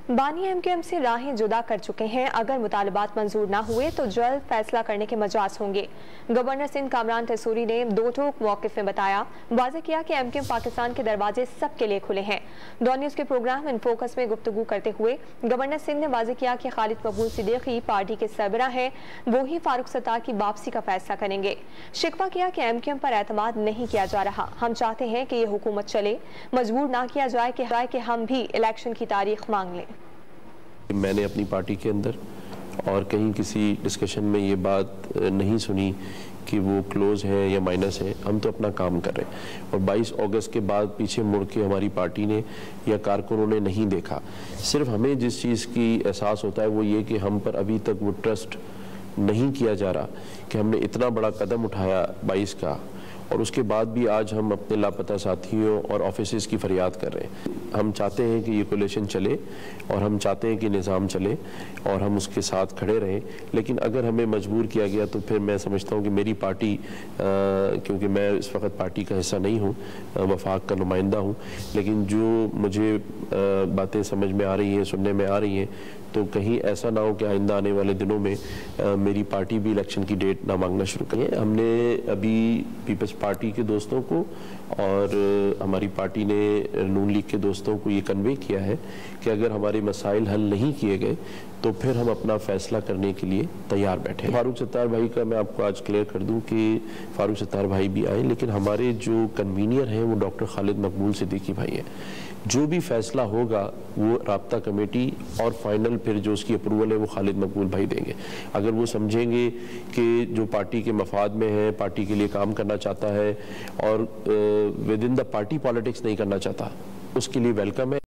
बानी एमक्यूएम से राहें जुदा कर चुके हैं। अगर मुतालबात मंजूर ना हुए तो जल्द फैसला करने के मजाज होंगे। गवर्नर सिंध कामरान तसूरी ने दो टोक मौक़िफ़ में बताया, वाज़ेह किया कि एमक्यूएम पाकिस्तान के दरवाजे सबके लिए खुले हैं। डॉन न्यूज़ के प्रोग्राम इन फोकस में गुफ्तगू करते हुए गवर्नर सिंध ने वाज़ेह किया कि खालिद मकबूल सिद्दीकी पार्टी के सरबरा हैं, वो ही फारूक सत्तार की वापसी का फैसला करेंगे। शिकवा किया कि एमक्यूएम पर एतमाद नहीं किया जा रहा। हम चाहते हैं कि ये हुकूमत चले, मजबूर ना किया जाए कि हम भी इलेक्शन की तारीख मांग लें। मैंने अपनी पार्टी के अंदर और कहीं किसी डिस्कशन में ये बात नहीं सुनी कि वो क्लोज है या माइनस है। हम तो अपना काम कर रहे हैं और 22 अगस्त के बाद पीछे मुड़ के हमारी पार्टी ने या कारकुनों ने नहीं देखा। सिर्फ हमें जिस चीज़ की एहसास होता है वो ये कि हम पर अभी तक वो ट्रस्ट नहीं किया जा रहा कि हमने इतना बड़ा कदम उठाया 22 का, और उसके बाद भी आज हम अपने लापता साथियों और ऑफिसेज की फरियाद कर रहे हैं। हम चाहते हैं कि ये कोलिशन चले और हम चाहते हैं कि निज़ाम चले और हम उसके साथ खड़े रहें, लेकिन अगर हमें मजबूर किया गया तो फिर मैं समझता हूँ कि मेरी पार्टी, क्योंकि मैं इस वक्त पार्टी का हिस्सा नहीं हूँ, वफाक का नुमाइंदा हूँ, लेकिन जो मुझे बातें समझ में आ रही हैं, सुनने में आ रही हैं, तो कहीं ऐसा ना हो कि आइंदा आने वाले दिनों में मेरी पार्टी भी इलेक्शन की डेट ना मांगना शुरू करे। हमने अभी पीपल्स पार्टी के दोस्तों को और हमारी पार्टी ने नून लीग के दोस्तों को ये कन्वे किया है कि अगर हमारे मसाइल हल नहीं किए गए तो फिर हम अपना फैसला करने के लिए तैयार बैठे। फारूक सत्तार भाई का मैं आपको आज क्लियर कर दूं कि फारूक सत्तार भाई भी आए, लेकिन हमारे जो कन्वीनियर हैं वो डॉक्टर खालिद मकबूल सिद्दीकी भाई हैं। जो भी फैसला होगा वो राब्ता कमेटी और फाइनल फिर जो उसकी अप्रूवल है वो खालिद मकबूल भाई देंगे। अगर वो समझेंगे कि जो पार्टी के मफाद में है, पार्टी के लिए काम करना चाहता है और with in the party politics नहीं करना चाहता, उसके लिए वेलकम है।